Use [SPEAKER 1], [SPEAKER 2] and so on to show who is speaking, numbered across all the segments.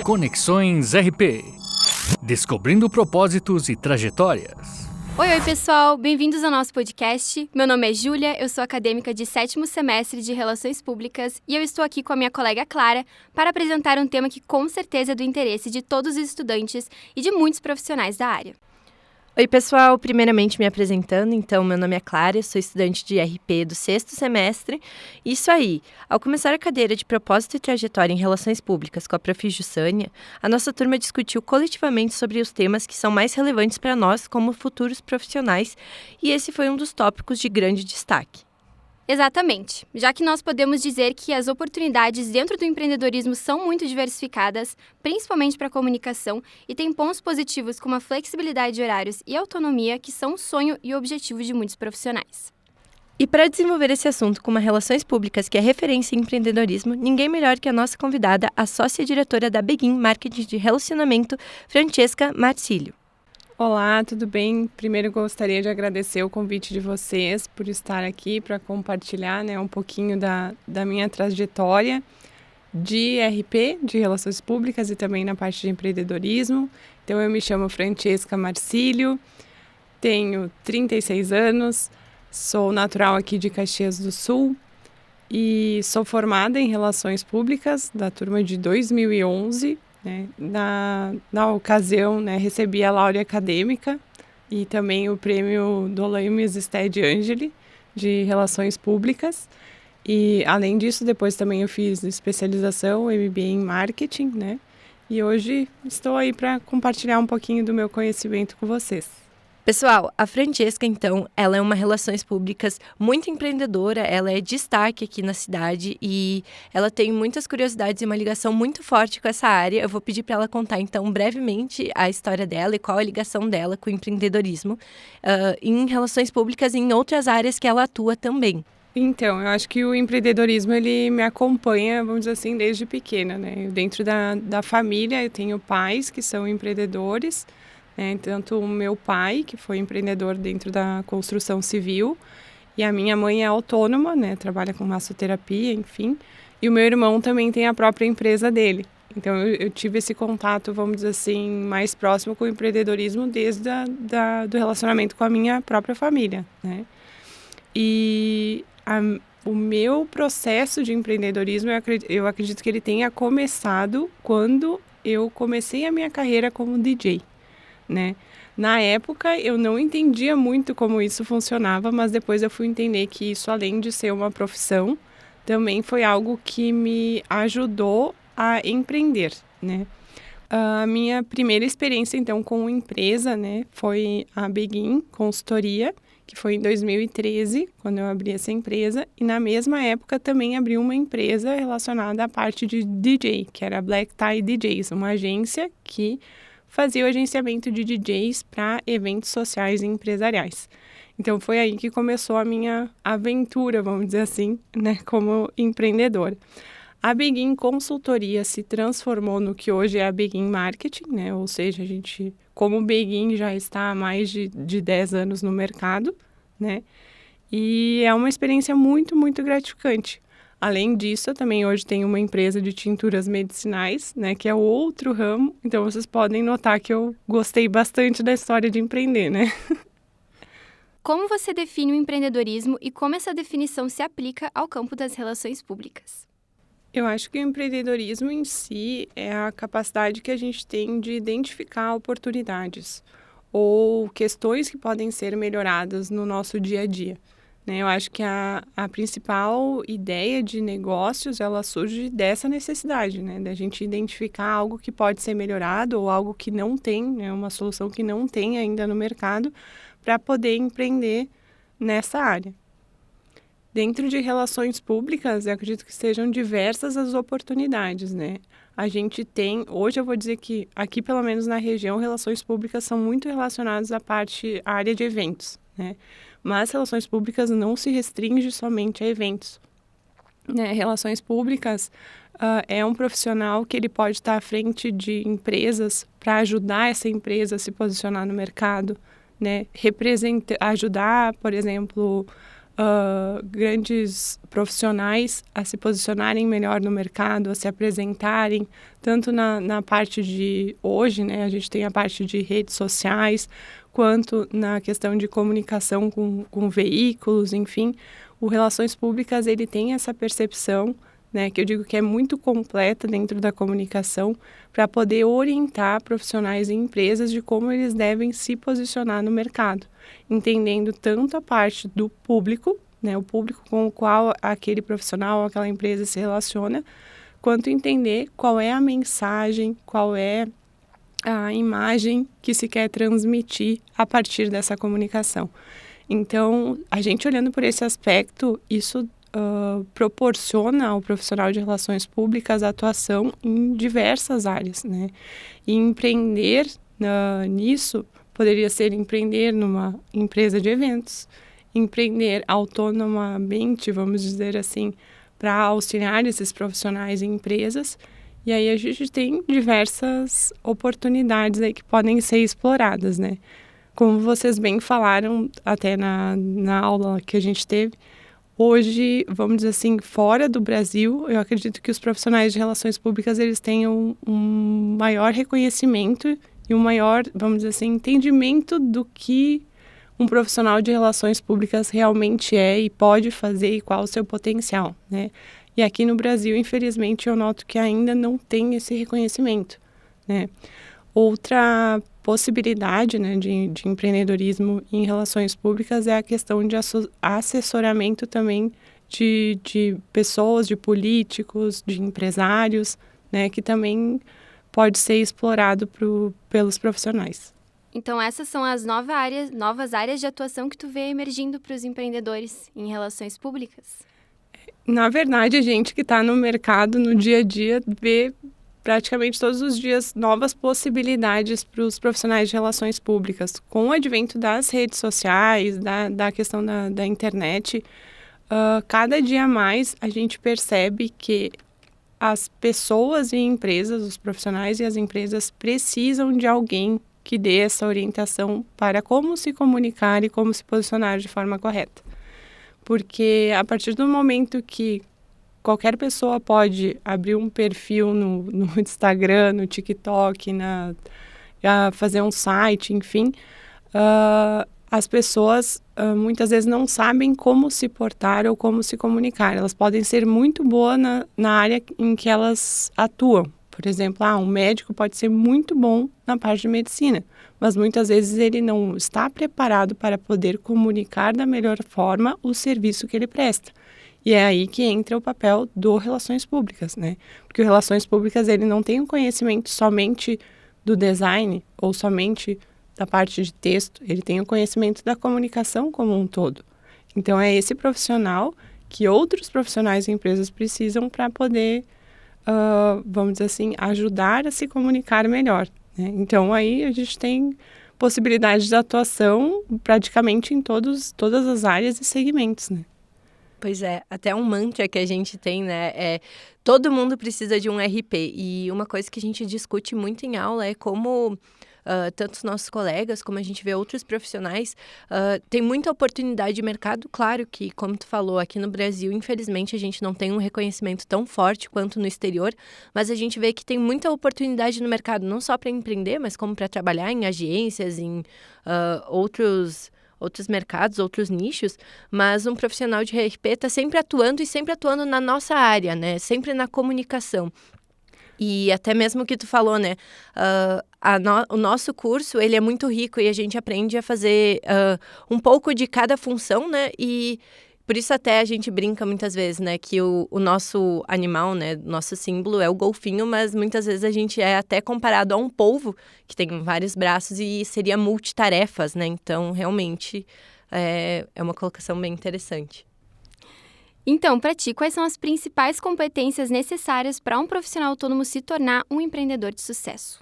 [SPEAKER 1] Conexões RP. Descobrindo propósitos e trajetórias.
[SPEAKER 2] Oi, pessoal! Bem-vindos ao nosso podcast. Meu nome é Júlia, eu sou acadêmica de 7º semestre de Relações Públicas e eu estou aqui com a minha colega Clara para apresentar um tema que com certeza é do interesse de todos os estudantes e de muitos profissionais da área.
[SPEAKER 3] Oi, pessoal! Primeiramente me apresentando, então, meu nome é Clara, eu sou estudante de RP do 6º semestre. Isso aí, ao começar a cadeira de Propósito e Trajetória em Relações Públicas com a Prof. Jussânia, a nossa turma discutiu coletivamente sobre os temas que são mais relevantes para nós como futuros profissionais, e esse foi um dos tópicos de grande destaque.
[SPEAKER 2] Exatamente, já que nós podemos dizer que as oportunidades dentro do empreendedorismo são muito diversificadas, principalmente para a comunicação, e tem pontos positivos como a flexibilidade de horários e autonomia, que são o sonho e o objetivo de muitos profissionais.
[SPEAKER 3] E para desenvolver esse assunto com uma Relações Públicas que é referência em empreendedorismo, ninguém melhor que a nossa convidada, a sócia-diretora da Begin Marketing de Relacionamento, Francesca Marcílio.
[SPEAKER 4] Olá, tudo bem? Primeiro gostaria de agradecer o convite de vocês por estar aqui para compartilhar um pouquinho da minha trajetória de RP, de Relações Públicas e também na parte de empreendedorismo. Então eu me chamo Francesca Marcílio, tenho 36 anos, sou natural aqui de Caxias do Sul e sou formada em Relações Públicas da turma de 2011. Na ocasião, recebi a Laurea Acadêmica e também o prêmio Dolaemus Stead Angeli de Relações Públicas. E, além disso, depois também eu fiz especialização, MBA em Marketing, E hoje estou aí para compartilhar um pouquinho do meu conhecimento com vocês.
[SPEAKER 3] Pessoal, a Francesca, então, ela é uma Relações Públicas muito empreendedora, ela é destaque aqui na cidade e ela tem muitas curiosidades e uma ligação muito forte com essa área. Eu vou pedir para ela contar, então, brevemente a história dela e qual a ligação dela com o empreendedorismo em Relações Públicas e em outras áreas que ela atua também.
[SPEAKER 4] Então, eu acho que o empreendedorismo, ele me acompanha, vamos dizer assim, desde pequena, Dentro da família, eu tenho pais que são empreendedores, tanto o meu pai, que foi empreendedor dentro da construção civil, e a minha mãe é autônoma, trabalha com massoterapia, enfim, e o meu irmão também tem a própria empresa dele. Então eu tive esse contato, vamos dizer assim, mais próximo com o empreendedorismo desde do relacionamento com a minha própria família, E o meu processo de empreendedorismo, eu acredito que ele tenha começado quando eu comecei a minha carreira como DJ. Na época eu não entendia muito como isso funcionava, mas depois eu fui entender que isso, além de ser uma profissão, também foi algo que me ajudou a empreender, A minha primeira experiência, então, com empresa, foi a Begin Consultoria, que foi em 2013, quando eu abri essa empresa, e na mesma época também abri uma empresa relacionada à parte de DJ, que era a Black Tie DJs, uma agência que fazia o agenciamento de DJs para eventos sociais e empresariais. Então foi aí que começou a minha aventura, vamos dizer assim, como empreendedora. A Begin Consultoria se transformou no que hoje é a Begin Marketing, Ou seja, a gente, como Begin, já está há mais de 10 anos no mercado, E é uma experiência muito, muito gratificante. Além disso, eu também hoje tenho uma empresa de tinturas medicinais, que é o outro ramo. Então, vocês podem notar que eu gostei bastante da história de empreender,
[SPEAKER 2] Como você define o empreendedorismo e como essa definição se aplica ao campo das relações públicas?
[SPEAKER 4] Eu acho que o empreendedorismo em si é a capacidade que a gente tem de identificar oportunidades ou questões que podem ser melhoradas no nosso dia a dia. Eu acho que a principal ideia de negócios, ela surge dessa necessidade, da gente identificar algo que pode ser melhorado ou algo que não tem, uma solução que não tem ainda no mercado, para poder empreender nessa área. Dentro de relações públicas, eu acredito que sejam diversas as oportunidades, A gente tem, hoje eu vou dizer que aqui, pelo menos na região, relações públicas são muito relacionadas à área de eventos, Mas relações públicas não se restringe somente a eventos. Relações públicas é um profissional que ele pode estar à frente de empresas para ajudar essa empresa a se posicionar no mercado, ajudar, por exemplo, grandes profissionais a se posicionarem melhor no mercado, a se apresentarem, tanto na parte de hoje, né, a gente tem a parte de redes sociais, quanto na questão de comunicação com veículos, enfim. O Relações Públicas, ele tem essa percepção, né, que eu digo que é muito completa dentro da comunicação, para poder orientar profissionais e empresas de como eles devem se posicionar no mercado, entendendo tanto a parte do público, né, o público com o qual aquele profissional, aquela empresa se relaciona, quanto entender qual é a mensagem, qual é a imagem que se quer transmitir a partir dessa comunicação. Então, a gente olhando por esse aspecto, isso proporciona ao profissional de relações públicas atuação em diversas áreas, né? E empreender nisso poderia ser empreender numa empresa de eventos, empreender autonomamente, vamos dizer assim, para auxiliar esses profissionais em empresas. E aí a gente tem diversas oportunidades aí que podem ser exploradas, né? Como vocês bem falaram até na aula que a gente teve, hoje, vamos dizer assim, fora do Brasil, eu acredito que os profissionais de relações públicas, eles tenham um maior reconhecimento e um maior, vamos dizer assim, entendimento do que um profissional de relações públicas realmente é e pode fazer e qual o seu potencial, né? E aqui no Brasil, infelizmente, eu noto que ainda não tem esse reconhecimento, né? Outra possibilidade, né, de empreendedorismo em relações públicas é a questão de assessoramento também de pessoas, de políticos, de empresários, né, que também pode ser explorado pelos profissionais.
[SPEAKER 2] Então, essas são as novas áreas de atuação que tu vê emergindo para os empreendedores em relações públicas?
[SPEAKER 4] Na verdade, a gente que está no mercado, no dia a dia, vê praticamente todos os dias novas possibilidades para os profissionais de relações públicas. Com o advento das redes sociais, da questão da internet, cada dia mais a gente percebe que as pessoas e empresas, os profissionais e as empresas precisam de alguém que dê essa orientação para como se comunicar e como se posicionar de forma correta. Porque a partir do momento que qualquer pessoa pode abrir um perfil no Instagram, no TikTok, fazer um site, enfim, as pessoas muitas vezes não sabem como se portar ou como se comunicar. Elas podem ser muito boas na área em que elas atuam. Por exemplo, um médico pode ser muito bom na parte de medicina, mas muitas vezes ele não está preparado para poder comunicar da melhor forma o serviço que ele presta. E é aí que entra o papel do Relações Públicas, né? Porque o Relações Públicas, ele não tem um conhecimento somente do design ou somente da parte de texto, ele tem o conhecimento da comunicação como um todo. Então, é esse profissional que outros profissionais e empresas precisam para poder, vamos dizer assim, ajudar a se comunicar melhor, né? Então, aí a gente tem possibilidades de atuação praticamente em todas as áreas e segmentos, né?
[SPEAKER 3] Pois é, até um mantra que a gente tem, né, todo mundo precisa de um RP. E uma coisa que a gente discute muito em aula é como tanto os nossos colegas, como a gente vê outros profissionais, tem muita oportunidade de mercado. Claro que, como tu falou, aqui no Brasil, infelizmente, a gente não tem um reconhecimento tão forte quanto no exterior, mas a gente vê que tem muita oportunidade no mercado, não só para empreender, mas como para trabalhar em agências, em outros mercados, outros nichos, mas um profissional de RP está sempre atuando na nossa área, né? Sempre na comunicação. E até mesmo o que tu falou, né? O nosso curso, ele é muito rico e a gente aprende a fazer um pouco de cada função, né? E por isso até a gente brinca muitas vezes, né? Que o nosso animal, né? Nosso símbolo é o golfinho, mas muitas vezes a gente é até comparado a um polvo, que tem vários braços e seria multitarefas, né? Então, realmente, é uma colocação bem interessante.
[SPEAKER 2] Então, para ti, quais são as principais competências necessárias para um profissional autônomo se tornar um empreendedor de sucesso?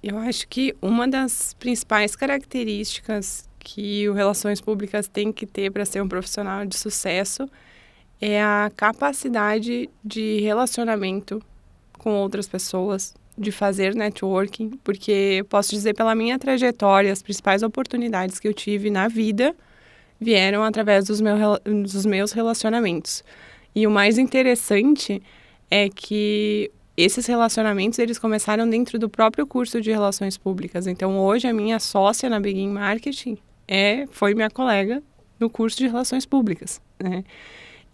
[SPEAKER 4] Eu acho que uma das principais características que o Relações Públicas tem que ter para ser um profissional de sucesso é a capacidade de relacionamento com outras pessoas, de fazer networking, porque eu posso dizer pela minha trajetória, as principais oportunidades que eu tive na vida vieram através dos meus relacionamentos. E o mais interessante é que esses relacionamentos, eles começaram dentro do próprio curso de Relações Públicas. Então, hoje, a minha sócia na Begin Marketing foi minha colega no curso de Relações Públicas, né?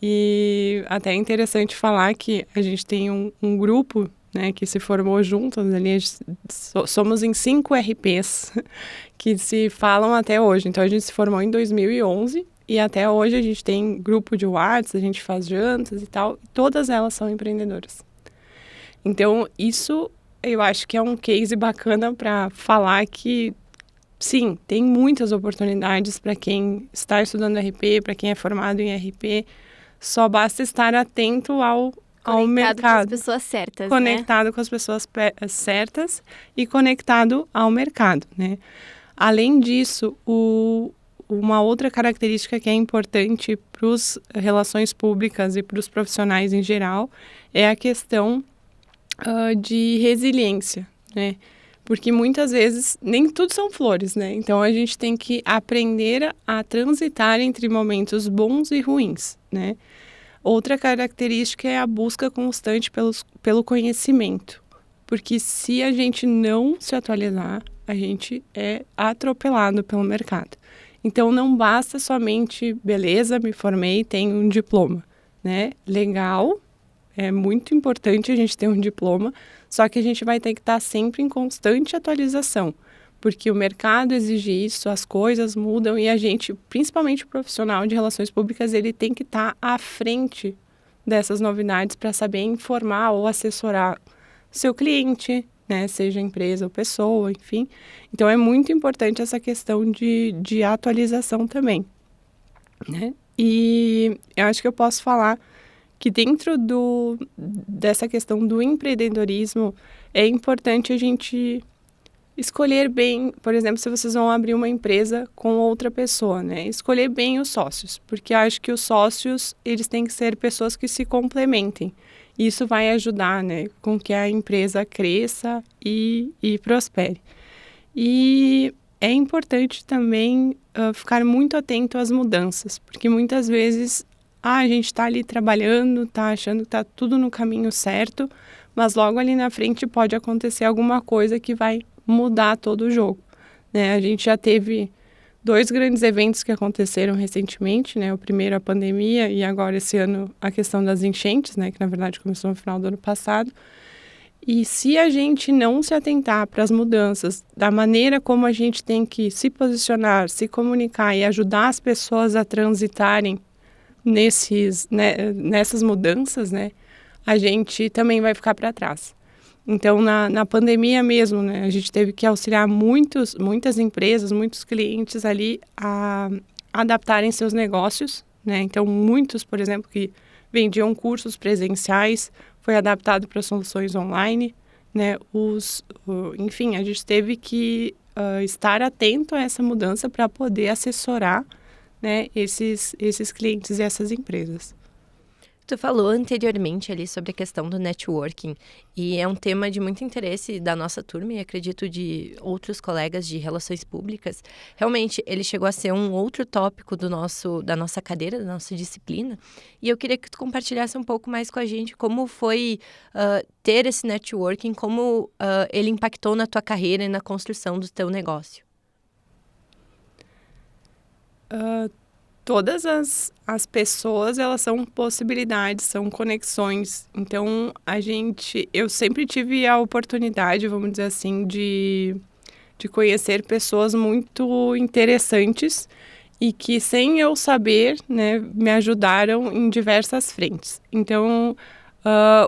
[SPEAKER 4] E até é interessante falar que a gente tem um grupo, né, que se formou juntos ali, somos em 5 RPs que se falam até hoje. Então, a gente se formou em 2011 e até hoje a gente tem grupo de WhatsApp, a gente faz jantas e tal, e todas elas são empreendedoras. Então, isso eu acho que é um case bacana para falar que, sim, tem muitas oportunidades para quem está estudando RP, para quem é formado em RP, só basta estar atento ao mercado.
[SPEAKER 2] Conectado com as pessoas certas,
[SPEAKER 4] Conectado com as pessoas certas e conectado ao mercado, né? Além disso, uma outra característica que é importante para as relações públicas e para os profissionais em geral é a questão de resiliência, né? Porque muitas vezes nem tudo são flores, né? Então a gente tem que aprender a transitar entre momentos bons e ruins, né? Outra característica é a busca constante pelo conhecimento, porque se a gente não se atualizar, a gente é atropelado pelo mercado. Então não basta somente, beleza, me formei, tenho um diploma, né? Legal. É muito importante a gente ter um diploma, só que a gente vai ter que estar sempre em constante atualização, porque o mercado exige isso, as coisas mudam e a gente, principalmente o profissional de relações públicas, ele tem que estar à frente dessas novidades para saber informar ou assessorar seu cliente, né, seja empresa ou pessoa, enfim. Então, é muito importante essa questão de atualização também, né? E eu acho que eu posso falar que dentro dessa questão do empreendedorismo, é importante a gente escolher bem, por exemplo, se vocês vão abrir uma empresa com outra pessoa, né? Escolher bem os sócios, porque eu acho que os sócios, eles têm que ser pessoas que se complementem. Isso vai ajudar, né, com que a empresa cresça e prospere. E é importante também ficar muito atento às mudanças, porque muitas vezes a gente está ali trabalhando, está achando que está tudo no caminho certo, mas logo ali na frente pode acontecer alguma coisa que vai mudar todo o jogo, né? A gente já teve 2 grandes eventos que aconteceram recentemente, né? O primeiro a pandemia e agora esse ano a questão das enchentes, né? Que na verdade começou no final do ano passado. E se a gente não se atentar para as mudanças, da maneira como a gente tem que se posicionar, se comunicar e ajudar as pessoas a transitarem nessas mudanças, né, a gente também vai ficar para trás. Então, na pandemia mesmo, né, a gente teve que auxiliar muitas empresas, muitos clientes ali a adaptarem seus negócios, né? Então, muitos, por exemplo, que vendiam cursos presenciais, foi adaptado para soluções online, né? Enfim, a gente teve que estar atento a essa mudança para poder assessorar, né, esses clientes e essas empresas.
[SPEAKER 3] Tu falou anteriormente ali sobre a questão do networking e é um tema de muito interesse da nossa turma e acredito de outros colegas de relações públicas. Realmente, ele chegou a ser um outro tópico da nossa cadeira, da nossa disciplina. E eu queria que tu compartilhasse um pouco mais com a gente como foi ter esse networking, como ele impactou na tua carreira e na construção do teu negócio.
[SPEAKER 4] Todas as pessoas, elas são possibilidades, são conexões. Então, eu sempre tive a oportunidade, vamos dizer assim, de conhecer pessoas muito interessantes e que, sem eu saber, né, me ajudaram em diversas frentes. Então,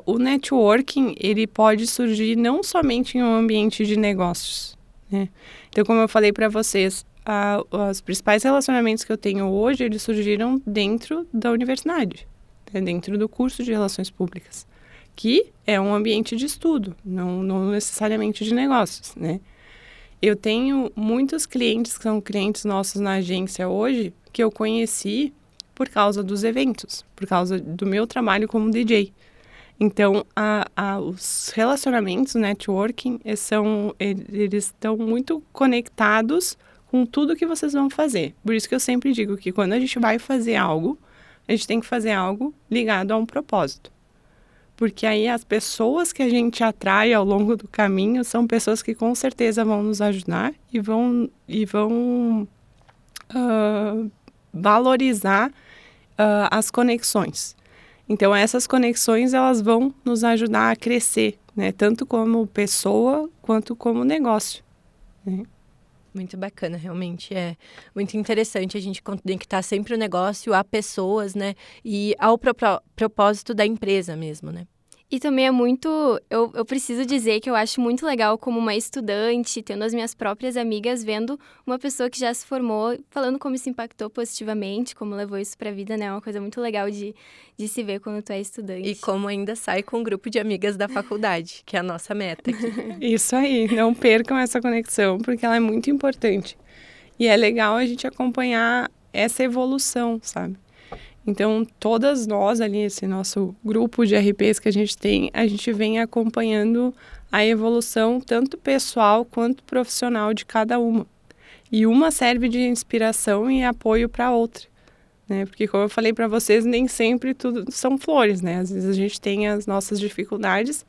[SPEAKER 4] o networking, ele pode surgir não somente em um ambiente de negócios, né? Então, como eu falei para vocês, os principais relacionamentos que eu tenho hoje, eles surgiram dentro da universidade, né? Dentro do curso de Relações Públicas, que é um ambiente de estudo, não necessariamente de negócios, né? Eu tenho muitos clientes que são clientes nossos na agência hoje, que eu conheci por causa dos eventos, por causa do meu trabalho como DJ. Então, os relacionamentos, o networking, eles estão muito conectados com tudo que vocês vão fazer. Por isso que eu sempre digo que quando a gente vai fazer algo, a gente tem que fazer algo ligado a um propósito. Porque aí as pessoas que a gente atrai ao longo do caminho são pessoas que com certeza vão nos ajudar e vão valorizar as conexões. Então, essas conexões, elas vão nos ajudar a crescer, né? Tanto como pessoa, quanto como negócio, né?
[SPEAKER 3] Muito bacana, realmente é muito interessante a gente conectar sempre o negócio a pessoas, né? E ao propósito da empresa mesmo, né?
[SPEAKER 2] E também é muito... Eu preciso dizer que eu acho muito legal como uma estudante, tendo as minhas próprias amigas, vendo uma pessoa que já se formou, falando como isso impactou positivamente, como levou isso pra vida, né? É uma coisa muito legal de se ver quando tu é estudante.
[SPEAKER 3] E como ainda sai com um grupo de amigas da faculdade, que é a nossa meta aqui.
[SPEAKER 4] Isso aí, não percam essa conexão, porque ela é muito importante. E é legal a gente acompanhar essa evolução, sabe? Então, todas nós ali, esse nosso grupo de RPs que a gente vem acompanhando a evolução tanto pessoal quanto profissional de cada uma. E uma serve de inspiração e apoio para a outra, né? Porque, como eu falei para vocês, nem sempre tudo são flores, né? Às vezes a gente tem as nossas dificuldades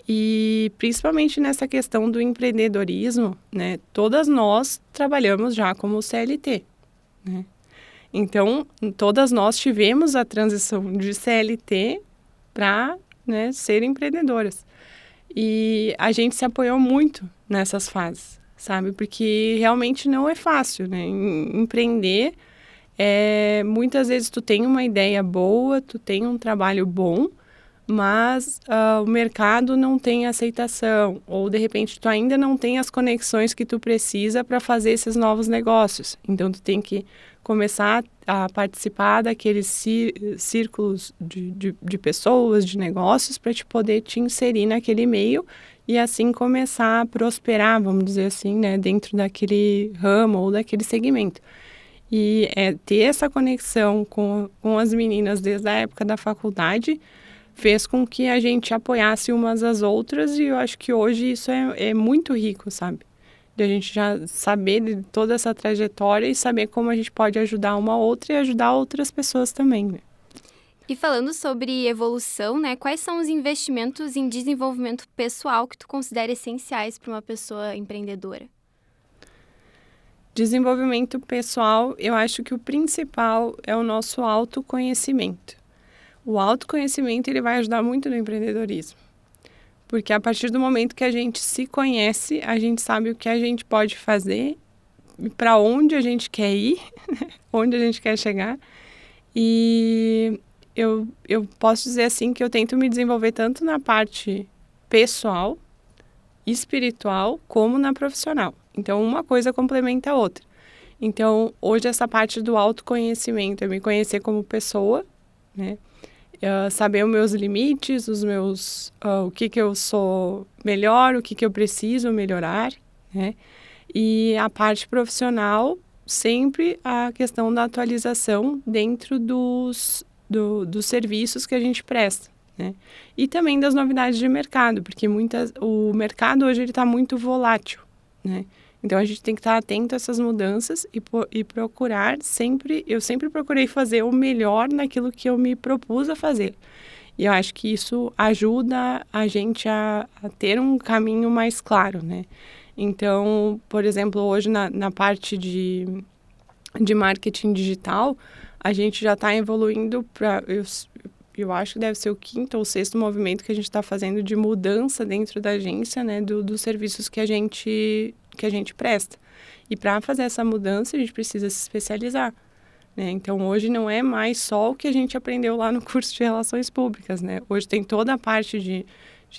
[SPEAKER 4] e, principalmente nessa questão do empreendedorismo, né? Todas nós trabalhamos já como CLT, né? Então, todas nós tivemos a transição de CLT para, né, ser empreendedoras. E a gente se apoiou muito nessas fases, sabe? Porque realmente não é fácil, né? Empreender, muitas vezes tu tem uma ideia boa, tu tem um trabalho bom, mas o mercado não tem aceitação, ou de repente tu ainda não tem as conexões que tu precisa para fazer esses novos negócios. Então, tu tem que começar a participar daqueles círculos de pessoas, de negócios, para te poder te inserir naquele meio e assim começar a prosperar, vamos dizer assim, né, dentro daquele ramo ou daquele segmento. E ter essa conexão com as meninas desde a época da faculdade fez com que a gente apoiasse umas às outras, e eu acho que hoje isso é muito rico, sabe? De a gente já saber de toda essa trajetória e saber como a gente pode ajudar uma outra e ajudar outras pessoas também, né?
[SPEAKER 2] E falando sobre evolução, né? Quais são os investimentos em desenvolvimento pessoal que tu considera essenciais para uma pessoa empreendedora?
[SPEAKER 4] Desenvolvimento pessoal, eu acho que o principal é o nosso autoconhecimento. O autoconhecimento, ele vai ajudar muito no empreendedorismo. Porque a partir do momento que a gente se conhece, a gente sabe o que a gente pode fazer, para onde a gente quer ir, onde a gente quer chegar. E eu posso dizer assim que eu tento me desenvolver tanto na parte pessoal, espiritual, como na profissional. Então, uma coisa complementa a outra. Então, hoje essa parte do autoconhecimento, é me conhecer como pessoa, né? Saber os meus limites, o que eu sou melhor, o que eu preciso melhorar, né? E a parte profissional, sempre a questão da atualização dentro dos serviços que a gente presta, né? E também das novidades de mercado, porque o mercado hoje está muito volátil, né? Então, a gente tem que estar atento a essas mudanças e procurar sempre... Eu sempre procurei fazer o melhor naquilo que eu me propus a fazer. E eu acho que isso ajuda a gente a ter um caminho mais claro, né? Então, por exemplo, hoje na parte de marketing digital, a gente já está evoluindo para... Eu acho que deve ser o 5º ou 6º movimento que a gente está fazendo de mudança dentro da agência, né? Dos serviços que a gente presta. E para fazer essa mudança, a gente precisa se especializar, né? Então, hoje não é mais só o que a gente aprendeu lá no curso de Relações Públicas, né? Hoje tem toda a parte de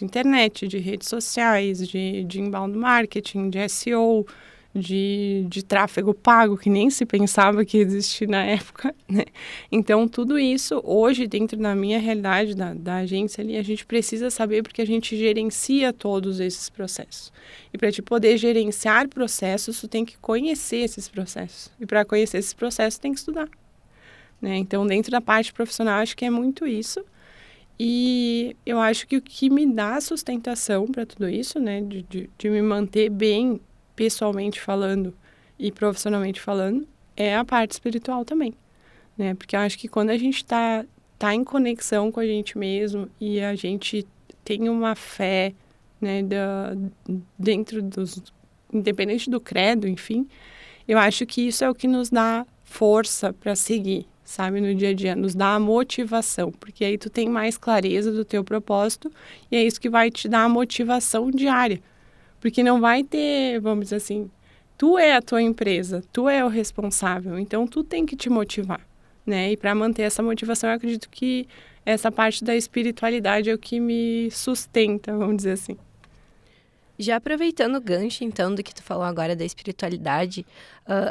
[SPEAKER 4] internet, de redes sociais, de inbound marketing, de SEO, de tráfego pago, que nem se pensava que existia na época, né? Então, tudo isso, hoje, dentro da minha realidade, da agência ali, a gente precisa saber porque a gente gerencia todos esses processos. E para te poder gerenciar processos, tu tem que conhecer esses processos. E para conhecer esses processos, tem que estudar, né? Então, dentro da parte profissional, acho que é muito isso. E eu acho que o que me dá sustentação para tudo isso, né, de me manter bem, pessoalmente falando, e profissionalmente falando, é a parte espiritual também, né? Porque eu acho que quando a gente tá em conexão com a gente mesmo e a gente tem uma fé, né, dentro independente do credo, enfim, eu acho que isso é o que nos dá força para seguir, sabe, no dia a dia, nos dá a motivação, porque aí tu tem mais clareza do teu propósito e é isso que vai te dar a motivação diária, porque não vai ter, vamos dizer assim, tu é a tua empresa, tu é o responsável, então tu tem que te motivar, né? E para manter essa motivação, eu acredito que essa parte da espiritualidade é o que me sustenta, vamos dizer assim.
[SPEAKER 3] Já aproveitando o gancho, então, do que tu falou agora da espiritualidade,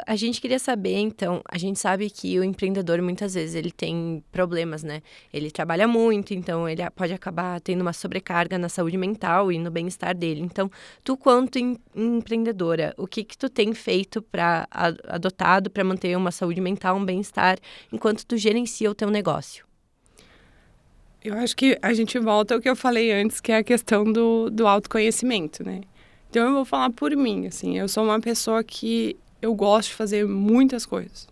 [SPEAKER 3] a gente queria saber, então, a gente sabe que o empreendedor, muitas vezes, ele tem problemas, né? Ele trabalha muito, então ele pode acabar tendo uma sobrecarga na saúde mental e no bem-estar dele. Então, tu, quanto empreendedora, o que tu tem feito adotado para manter uma saúde mental, um bem-estar, enquanto tu gerencia o teu negócio?
[SPEAKER 4] Eu acho que a gente volta ao que eu falei antes, que é a questão do autoconhecimento, né? Então, eu vou falar por mim, assim, eu sou uma pessoa que eu gosto de fazer muitas coisas,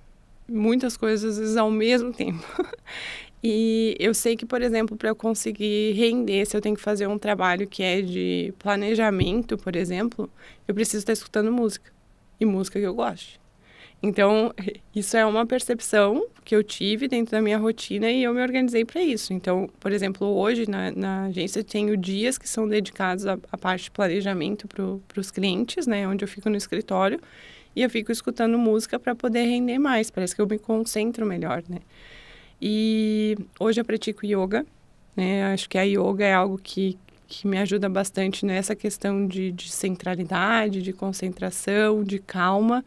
[SPEAKER 4] às vezes, ao mesmo tempo. E eu sei que, por exemplo, para eu conseguir render, se eu tenho que fazer um trabalho que é de planejamento, por exemplo, eu preciso estar escutando música, e música que eu gosto. Então, isso é uma percepção que eu tive dentro da minha rotina e eu me organizei para isso. Então, por exemplo, hoje na agência eu tenho dias que são dedicados à parte de planejamento para os clientes, né? Onde eu fico no escritório e eu fico escutando música para poder render mais. Parece que eu me concentro melhor, né? E hoje eu pratico yoga, né? Acho que a yoga é algo que me ajuda bastante nessa questão de centralidade, de concentração, de calma,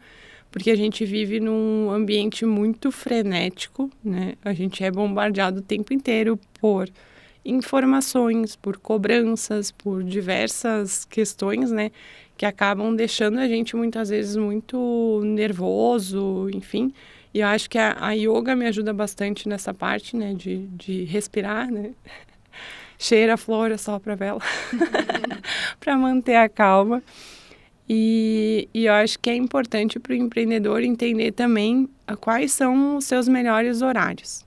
[SPEAKER 4] porque a gente vive num ambiente muito frenético, né? A gente é bombardeado o tempo inteiro por informações, por cobranças, por diversas questões, né? Que acabam deixando a gente muitas vezes muito nervoso, enfim. E eu acho que a yoga me ajuda bastante nessa parte, né? De respirar, né? Cheira a flor, assopra a vela, para manter a calma. E eu acho que é importante para o empreendedor entender também quais são os seus melhores horários.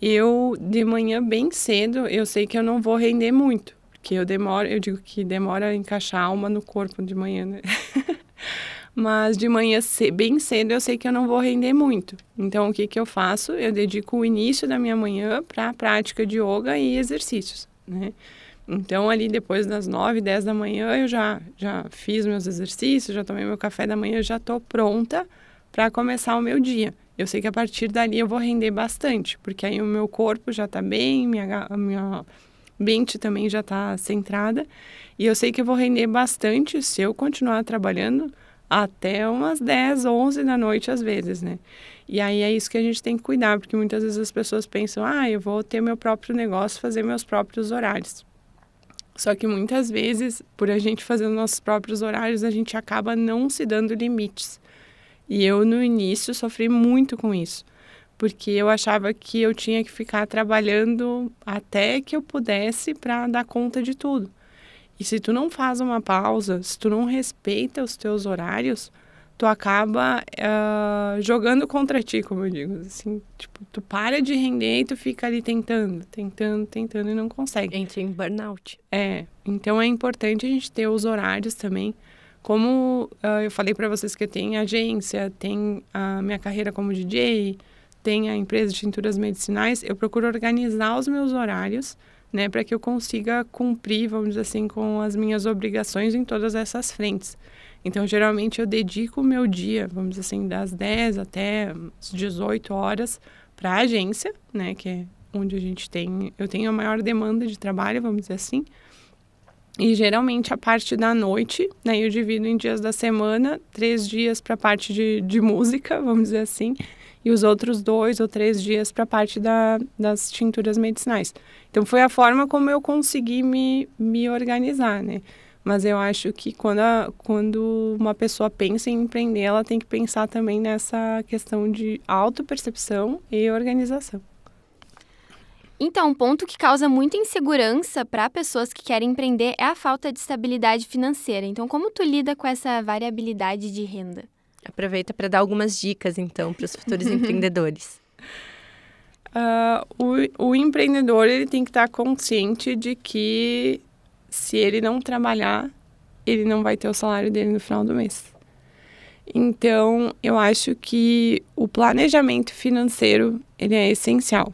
[SPEAKER 4] Eu, de manhã bem cedo, eu sei que eu não vou render muito, porque eu digo que demora a encaixar a alma no corpo de manhã, né? Mas de manhã bem cedo eu sei que eu não vou render muito. Então, o que eu faço? Eu dedico o início da minha manhã para a prática de yoga e exercícios, né? Então, ali depois das 9, 10 da manhã, eu já fiz meus exercícios, já tomei meu café da manhã, já estou pronta para começar o meu dia. Eu sei que a partir dali eu vou render bastante, porque aí o meu corpo já está bem, a minha mente também já está centrada, e eu sei que eu vou render bastante se eu continuar trabalhando até umas 10, 11 da noite às vezes, né? E aí é isso que a gente tem que cuidar, porque muitas vezes as pessoas pensam, eu vou ter meu próprio negócio, fazer meus próprios horários. Só que muitas vezes, por a gente fazer os nossos próprios horários, a gente acaba não se dando limites. E eu, no início, sofri muito com isso, porque eu achava que eu tinha que ficar trabalhando até que eu pudesse para dar conta de tudo. E se tu não faz uma pausa, se tu não respeita os teus horários, tu acaba jogando contra ti, como eu digo, assim, tipo, tu para de render e tu fica ali tentando e não consegue.
[SPEAKER 3] Entra em burnout.
[SPEAKER 4] Então é importante a gente ter os horários também. Como eu falei para vocês que eu tenho agência, tem a minha carreira como DJ, tem a empresa de tinturas medicinais, eu procuro organizar os meus horários, né, para que eu consiga cumprir, vamos dizer assim, com as minhas obrigações em todas essas frentes. Então, geralmente, eu dedico o meu dia, vamos dizer assim, das 10 até as 18 horas para a agência, né, que é onde eu tenho a maior demanda de trabalho, vamos dizer assim. E, geralmente, a parte da noite, né, eu divido em dias da semana, 3 dias para a parte de música, vamos dizer assim, e os outros 2 ou 3 dias para a parte das tinturas medicinais. Então, foi a forma como eu consegui me organizar, né? Mas eu acho que quando uma pessoa pensa em empreender, ela tem que pensar também nessa questão de autopercepção e organização.
[SPEAKER 2] Então, um ponto que causa muita insegurança para pessoas que querem empreender é a falta de estabilidade financeira. Então, como tu lida com essa variabilidade de renda?
[SPEAKER 3] aproveita para dar algumas dicas, então, para os futuros empreendedores.
[SPEAKER 4] O empreendedor ele tem que estar consciente de que se ele não trabalhar, ele não vai ter o salário dele no final do mês. Então, eu acho que o planejamento financeiro ele é essencial.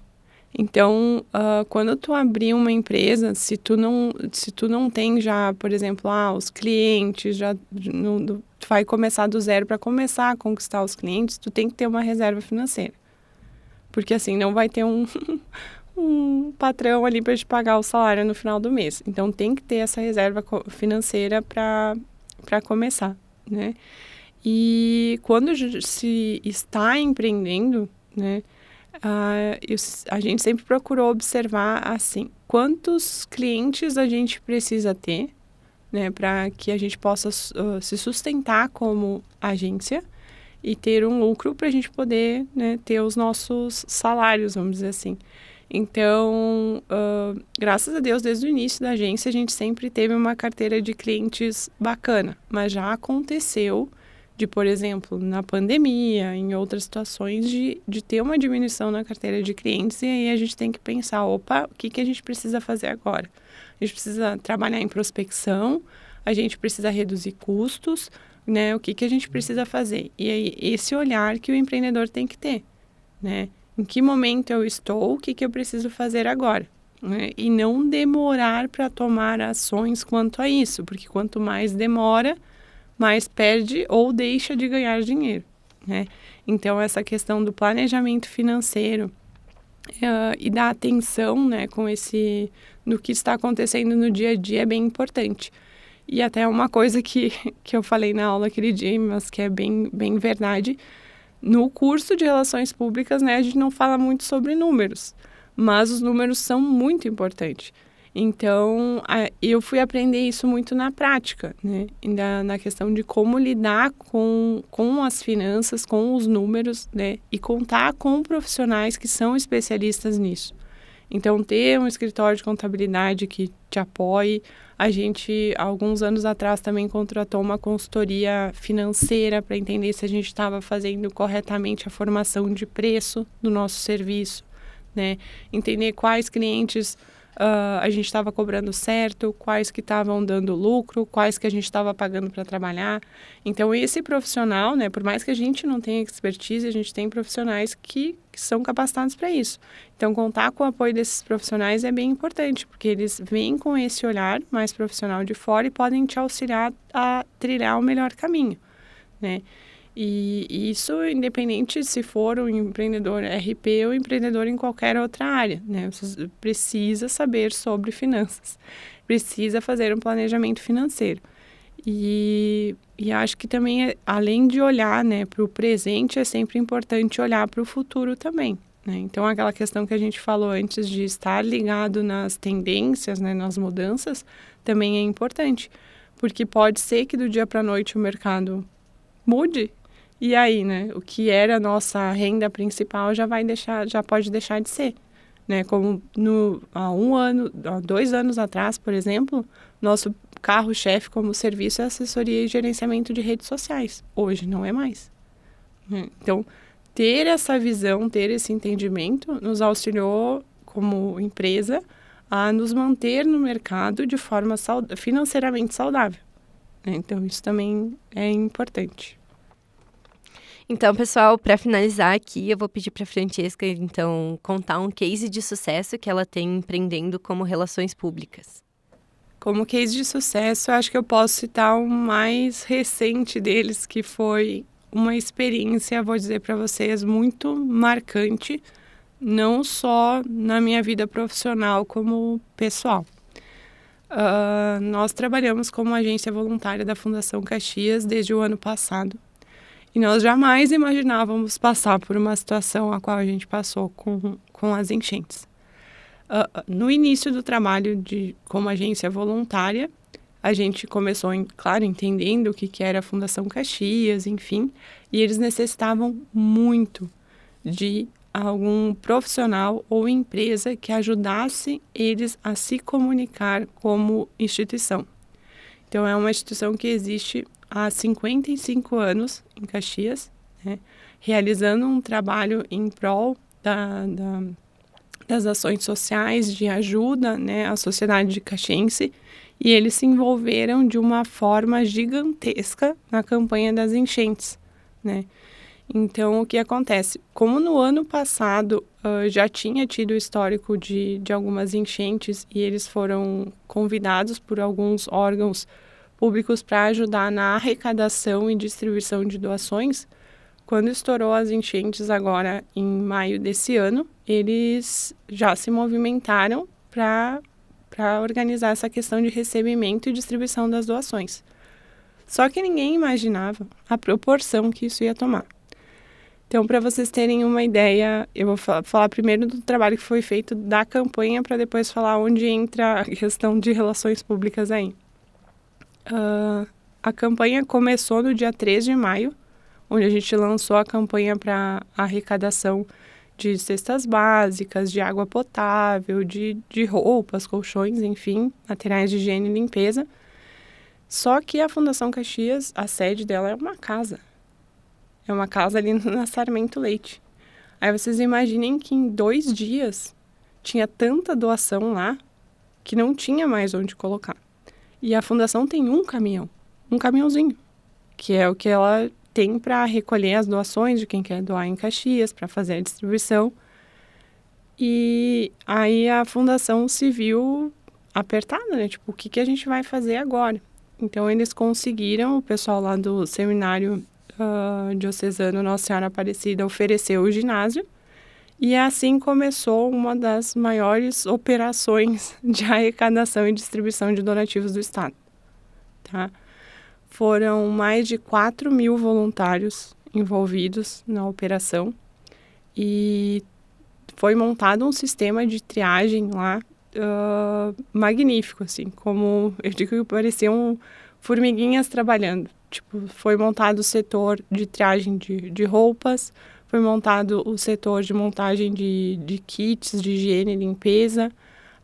[SPEAKER 4] Então, quando tu abrir uma empresa, se tu não tem já, por exemplo, os clientes, tu vai começar do zero para começar a conquistar os clientes, tu tem que ter uma reserva financeira. Porque assim, não vai ter um patrão ali para te pagar o salário no final do mês. Então, tem que ter essa reserva financeira para começar, né? E quando se está empreendendo, né? A gente sempre procurou observar assim, quantos clientes a gente precisa ter, né, para que a gente possa se sustentar como agência e ter um lucro para a gente poder, né, ter os nossos salários, vamos dizer assim. Então, graças a Deus, desde o início da agência, a gente sempre teve uma carteira de clientes bacana, mas já aconteceu de, por exemplo, na pandemia, em outras situações, de ter uma diminuição na carteira de clientes, e aí a gente tem que pensar, o que a gente precisa fazer agora? A gente precisa trabalhar em prospecção, a gente precisa reduzir custos, né? O que a gente precisa fazer? E aí, esse olhar que o empreendedor tem que ter, né? Em que momento eu estou, o que eu preciso fazer agora? Né? E não demorar para tomar ações quanto a isso, porque quanto mais demora, mais perde ou deixa de ganhar dinheiro, né? Então, essa questão do planejamento financeiro e da atenção, né, no que está acontecendo no dia a dia é bem importante. E até uma coisa que eu falei na aula aquele dia, mas que é bem, bem verdade, no curso de Relações Públicas, né, a gente não fala muito sobre números, mas os números são muito importantes. Então, eu fui aprender isso muito na prática, né? Na questão de como lidar com as finanças, com os números, né? E contar com profissionais que são especialistas nisso. Então, ter um escritório de contabilidade que te apoie. A gente, alguns anos atrás, também contratou uma consultoria financeira para entender se a gente estava fazendo corretamente a formação de preço do nosso serviço, né? Entender quais clientes a gente estava cobrando certo, quais que estavam dando lucro, quais que a gente estava pagando para trabalhar. Então, esse profissional, né, por mais que a gente não tenha expertise, a gente tem profissionais que são capacitados para isso. Então, contar com o apoio desses profissionais é bem importante, porque eles vêm com esse olhar mais profissional de fora e podem te auxiliar a trilhar o melhor caminho, né? E isso independente se for um empreendedor RP ou empreendedor em qualquer outra área, né? Você precisa saber sobre finanças, precisa fazer um planejamento financeiro. E acho que também, além de olhar, né, para o presente, é sempre importante olhar para o futuro também, né? Então, aquela questão que a gente falou antes de estar ligado nas tendências, né, nas mudanças, também é importante. Porque pode ser que do dia para a noite o mercado mude. E aí, né, o que era a nossa renda principal já pode deixar de ser, né? Como há 2 anos atrás, por exemplo, nosso carro-chefe como serviço é assessoria e gerenciamento de redes sociais. Hoje não é mais, né? Então, ter essa visão, ter esse entendimento nos auxiliou como empresa a nos manter no mercado de forma financeiramente saudável, né? Então, isso também é importante.
[SPEAKER 3] Então, pessoal, para finalizar aqui, eu vou pedir para a Francesca, então, contar um case de sucesso que ela tem empreendendo como relações públicas.
[SPEAKER 4] Como case de sucesso, eu acho que eu posso citar o mais recente deles, que foi uma experiência, vou dizer para vocês, muito marcante, não só na minha vida profissional, como pessoal. Nós trabalhamos como agência voluntária da Fundação Caxias desde o ano passado. E nós jamais imaginávamos passar por uma situação a qual a gente passou com as enchentes. No início do trabalho como agência voluntária, a gente começou, claro, entendendo o que era a Fundação Caxias, enfim, e eles necessitavam muito de algum profissional ou empresa que ajudasse eles a se comunicar como instituição. Então, é uma instituição que existe há 55 anos em Caxias, né, realizando um trabalho em prol das ações sociais de ajuda, né, à sociedade caxiense, e eles se envolveram de uma forma gigantesca na campanha das enchentes, né? Então, o que acontece? Como no ano passado já tinha tido histórico de algumas enchentes e eles foram convidados por alguns órgãos públicos para ajudar na arrecadação e distribuição de doações, quando estourou as enchentes agora em maio desse ano, eles já se movimentaram para organizar essa questão de recebimento e distribuição das doações. Só que ninguém imaginava a proporção que isso ia tomar. Então, para vocês terem uma ideia, eu vou falar primeiro do trabalho que foi feito da campanha, para depois falar onde entra a questão de relações públicas aí. A campanha começou no dia 3 de maio, onde a gente lançou a campanha para arrecadação de cestas básicas, de água potável, de roupas, colchões, enfim, materiais de higiene e limpeza. Só que a Fundação Caxias, a sede dela é uma casa. É uma casa ali na Sarmento Leite. Aí vocês imaginem que em 2 dias tinha tanta doação lá que não tinha mais onde colocar. E a Fundação tem um caminhãozinho, que é o que ela tem para recolher as doações de quem quer doar em Caxias, para fazer a distribuição. E aí a Fundação se viu apertada, né? Tipo, o que a gente vai fazer agora? Então, eles conseguiram, o pessoal lá do Seminário Diocesano Nossa Senhora Aparecida ofereceu o ginásio, e assim começou uma das maiores operações de arrecadação e distribuição de donativos do Estado, tá? Foram mais de 4.000 voluntários envolvidos na operação e foi montado um sistema de triagem lá magnífico, assim, como eu digo que pareciam formiguinhas trabalhando. Tipo, foi montado o setor de triagem de roupas, foi montado o setor de montagem de kits de higiene e limpeza,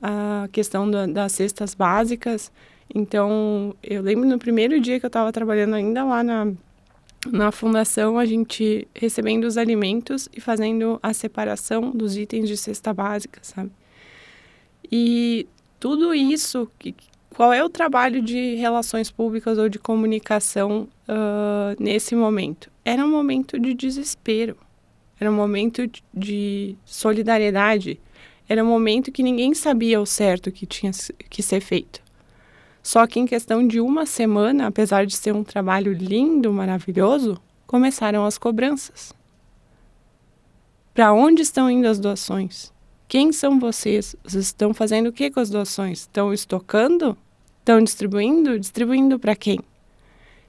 [SPEAKER 4] a questão das cestas básicas. Então, eu lembro no primeiro dia que eu estava trabalhando ainda lá na fundação, a gente recebendo os alimentos e fazendo a separação dos itens de cesta básica, sabe? E tudo isso, qual é o trabalho de relações públicas ou de comunicação nesse momento? Era um momento de desespero, era um momento de solidariedade, era um momento que ninguém sabia o certo que tinha que ser feito. Só que em questão de uma semana, apesar de ser um trabalho lindo, maravilhoso, começaram as cobranças. Para onde estão indo as doações? Quem são vocês? Vocês estão fazendo o que com as doações? Estão estocando? Estão distribuindo? Distribuindo para quem?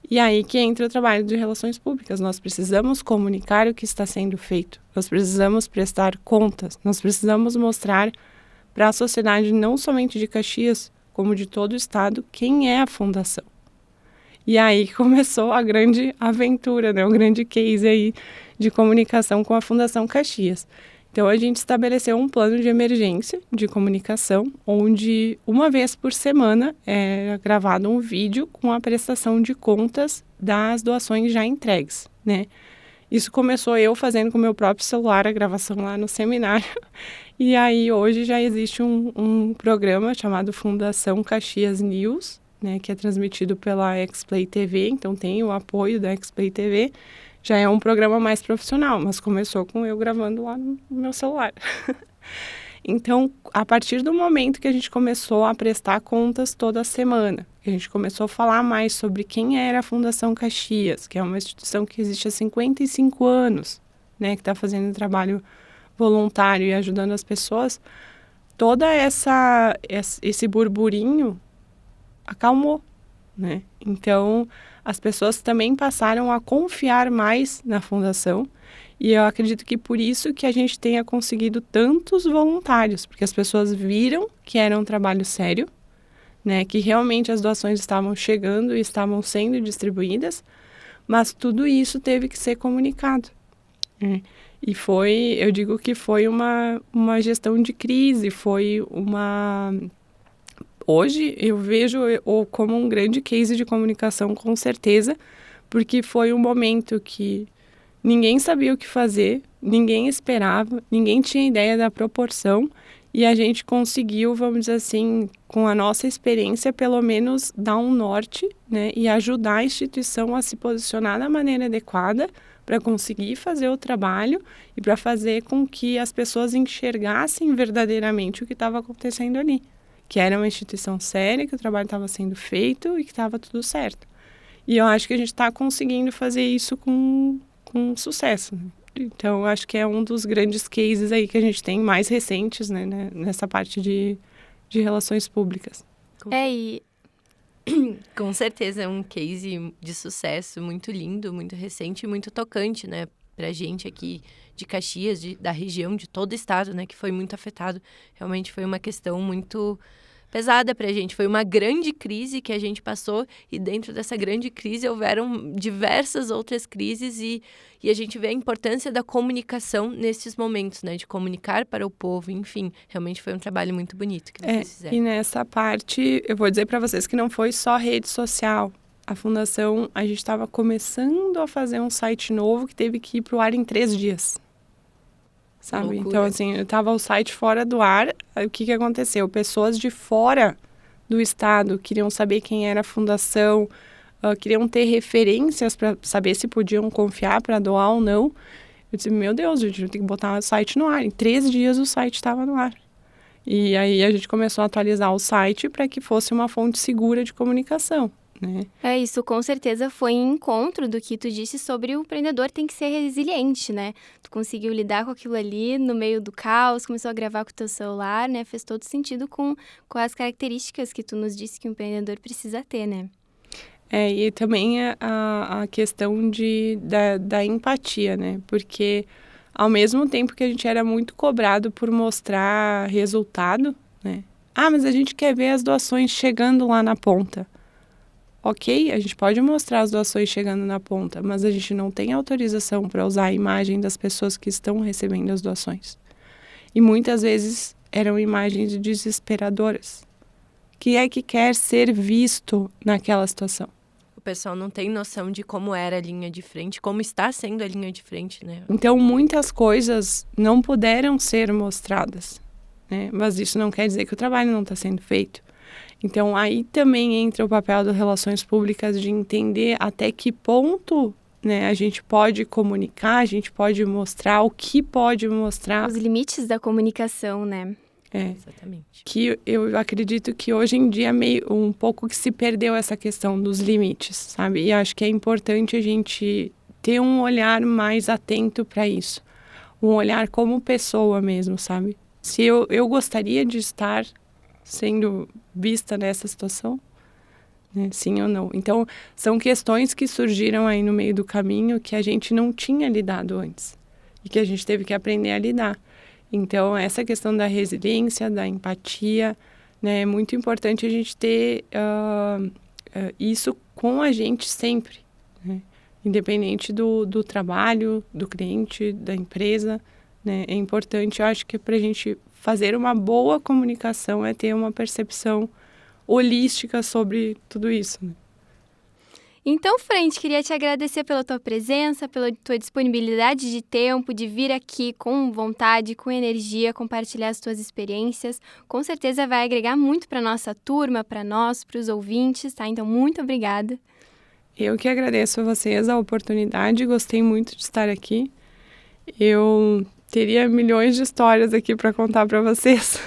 [SPEAKER 4] E aí que entra o trabalho de relações públicas. Nós precisamos comunicar o que está sendo feito. Nós precisamos prestar contas. Nós precisamos mostrar para a sociedade, não somente de Caxias, como de todo o estado, quem é a fundação. E aí começou a grande aventura, né? O grande case aí de comunicação com a Fundação Caxias. Então, a gente estabeleceu um plano de emergência de comunicação, onde uma vez por semana é gravado um vídeo com a prestação de contas das doações já entregues, né? Isso começou eu fazendo com o meu próprio celular, a gravação lá no seminário. E aí, hoje já existe um programa chamado Fundação Caxias News, né, que é transmitido pela Xplay TV, então tem o apoio da Xplay TV. Já é um programa mais profissional, mas começou com eu gravando lá no meu celular. Então, a partir do momento que a gente começou a prestar contas toda semana, que a gente começou a falar mais sobre quem era a Fundação Caxias, que é uma instituição que existe há 55 anos, né, que está fazendo trabalho voluntário e ajudando as pessoas, toda esse burburinho acalmou, né? Então, as pessoas também passaram a confiar mais na fundação, e eu acredito que por isso que a gente tenha conseguido tantos voluntários, porque as pessoas viram que era um trabalho sério, né, que realmente as doações estavam chegando e estavam sendo distribuídas, mas tudo isso teve que ser comunicado, né? E eu digo que foi uma gestão de crise, foi Hoje eu vejo como um grande case de comunicação, com certeza, porque foi um momento que ninguém sabia o que fazer, ninguém esperava, ninguém tinha ideia da proporção, e a gente conseguiu, vamos dizer assim, com a nossa experiência, pelo menos dar um norte, né, e ajudar a instituição a se posicionar da maneira adequada para conseguir fazer o trabalho e para fazer com que as pessoas enxergassem verdadeiramente o que estava acontecendo ali, que era uma instituição séria, que o trabalho estava sendo feito e que estava tudo certo. E eu acho que a gente está conseguindo fazer isso com sucesso, né? Então, acho que é um dos grandes cases aí que a gente tem, mais recentes, né, nessa parte de relações públicas.
[SPEAKER 2] E
[SPEAKER 3] Com certeza é um case de sucesso muito lindo, muito recente e muito tocante, né? Pra gente aqui de Caxias, da região, de todo o estado, né? Que foi muito afetado. Realmente foi uma questão muito pesada pra gente. Foi uma grande crise que a gente passou e dentro dessa grande crise houveram diversas outras crises e a gente vê a importância da comunicação nesses momentos, né? De comunicar para o povo, enfim. Realmente foi um trabalho muito bonito que vocês fizeram.
[SPEAKER 4] E nessa parte, eu vou dizer para vocês que não foi só rede social. A Fundação, a gente estava começando a fazer um site novo que teve que ir para o ar em 3 dias. Sabe?
[SPEAKER 3] Loucura.
[SPEAKER 4] Então, assim, estava o site fora do ar. Aí, o que aconteceu? Pessoas de fora do estado queriam saber quem era a fundação, queriam ter referências para saber se podiam confiar para doar ou não. Eu disse, meu Deus, a gente tem que botar o site no ar. Em 3 dias o site estava no ar. E aí a gente começou a atualizar o site para que fosse uma fonte segura de comunicação, né?
[SPEAKER 2] Isso com certeza foi em encontro do que tu disse sobre o empreendedor tem que ser resiliente, né? Tu conseguiu lidar com aquilo ali no meio do caos, começou a gravar com o teu celular, né? Fez todo sentido com as características que tu nos disse que o empreendedor precisa ter, né?
[SPEAKER 4] E também a questão da empatia, né? Porque ao mesmo tempo que a gente era muito cobrado por mostrar resultado, né? Mas a gente quer ver as doações chegando lá na ponta. Ok, a gente pode mostrar as doações chegando na ponta, mas a gente não tem autorização para usar a imagem das pessoas que estão recebendo as doações. E muitas vezes eram imagens desesperadoras. Quem é que quer ser visto naquela situação?
[SPEAKER 3] O pessoal não tem noção de como era a linha de frente, como está sendo a linha de frente, né?
[SPEAKER 4] Então, muitas coisas não puderam ser mostradas, né? Mas isso não quer dizer que o trabalho não está sendo feito. Então, aí também entra o papel das relações públicas de entender até que ponto, né, a gente pode comunicar, a gente pode mostrar, o que pode mostrar.
[SPEAKER 2] Os limites da comunicação, né?
[SPEAKER 3] Exatamente.
[SPEAKER 4] Que eu acredito que hoje em dia meio um pouco que se perdeu essa questão dos limites, sabe? E acho que é importante a gente ter um olhar mais atento para isso. Um olhar como pessoa mesmo, sabe? Se eu gostaria de estar sendo vista nessa situação, né? Sim ou não. Então, são questões que surgiram aí no meio do caminho que a gente não tinha lidado antes e que a gente teve que aprender a lidar. Então, essa questão da resiliência, da empatia, né? É muito importante a gente ter isso com a gente sempre, né? Independente do trabalho, do cliente, da empresa, né? É importante, eu acho que para a gente fazer uma boa comunicação é ter uma percepção holística sobre tudo isso, né?
[SPEAKER 2] Então, Frente, queria te agradecer pela tua presença, pela tua disponibilidade de tempo, de vir aqui com vontade, com energia, compartilhar as tuas experiências. Com certeza vai agregar muito para nossa turma, para nós, para os ouvintes, tá? Então, muito obrigada.
[SPEAKER 4] Eu que agradeço a vocês a oportunidade, gostei muito de estar aqui. Eu teria milhões de histórias aqui para contar para vocês,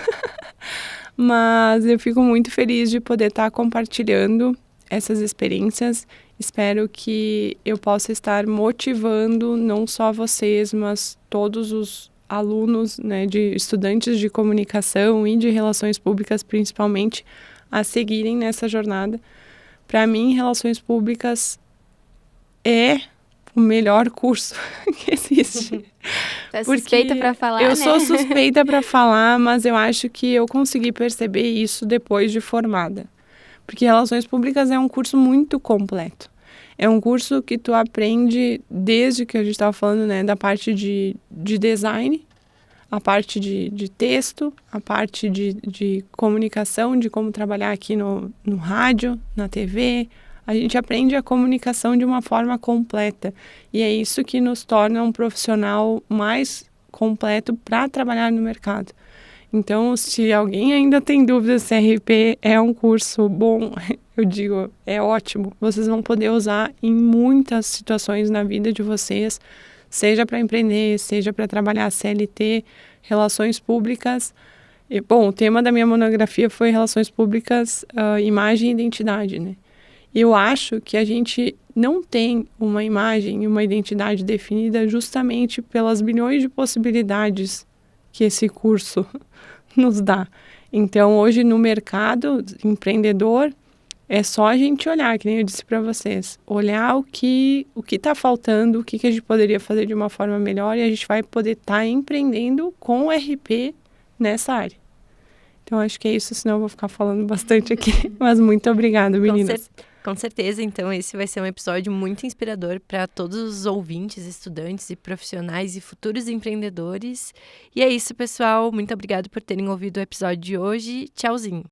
[SPEAKER 4] mas eu fico muito feliz de poder estar compartilhando essas experiências. Espero que eu possa estar motivando não só vocês, mas todos os alunos, né, de estudantes de comunicação e de relações públicas, principalmente, a seguirem nessa jornada. Para mim, relações públicas é o melhor curso que existe.
[SPEAKER 2] Tá suspeita para falar,
[SPEAKER 4] eu
[SPEAKER 2] né?
[SPEAKER 4] sou suspeita para falar, mas eu acho que eu consegui perceber isso depois de formada. Porque Relações Públicas é um curso muito completo. É um curso que tu aprende desde que a gente estava falando, né, da parte de design, a parte de texto, a parte de comunicação, de como trabalhar aqui no rádio, na TV. A gente aprende a comunicação de uma forma completa. E é isso que nos torna um profissional mais completo para trabalhar no mercado. Então, se alguém ainda tem dúvidas se RP é um curso bom, eu digo, é ótimo. Vocês vão poder usar em muitas situações na vida de vocês, seja para empreender, seja para trabalhar CLT, relações públicas. E, bom, o tema da minha monografia foi relações públicas, imagem e identidade, né? Eu acho que a gente não tem uma imagem e uma identidade definida justamente pelas bilhões de possibilidades que esse curso nos dá. Então, hoje no mercado empreendedor, é só a gente olhar, que nem eu disse para vocês, olhar o que está faltando, o que a gente poderia fazer de uma forma melhor e a gente vai poder estar empreendendo com RP nessa área. Então, acho que é isso, senão eu vou ficar falando bastante aqui. Mas muito obrigada, meninas.
[SPEAKER 3] Com certeza, então esse vai ser um episódio muito inspirador para todos os ouvintes, estudantes e profissionais e futuros empreendedores. E é isso, pessoal. Muito obrigada por terem ouvido o episódio de hoje. Tchauzinho!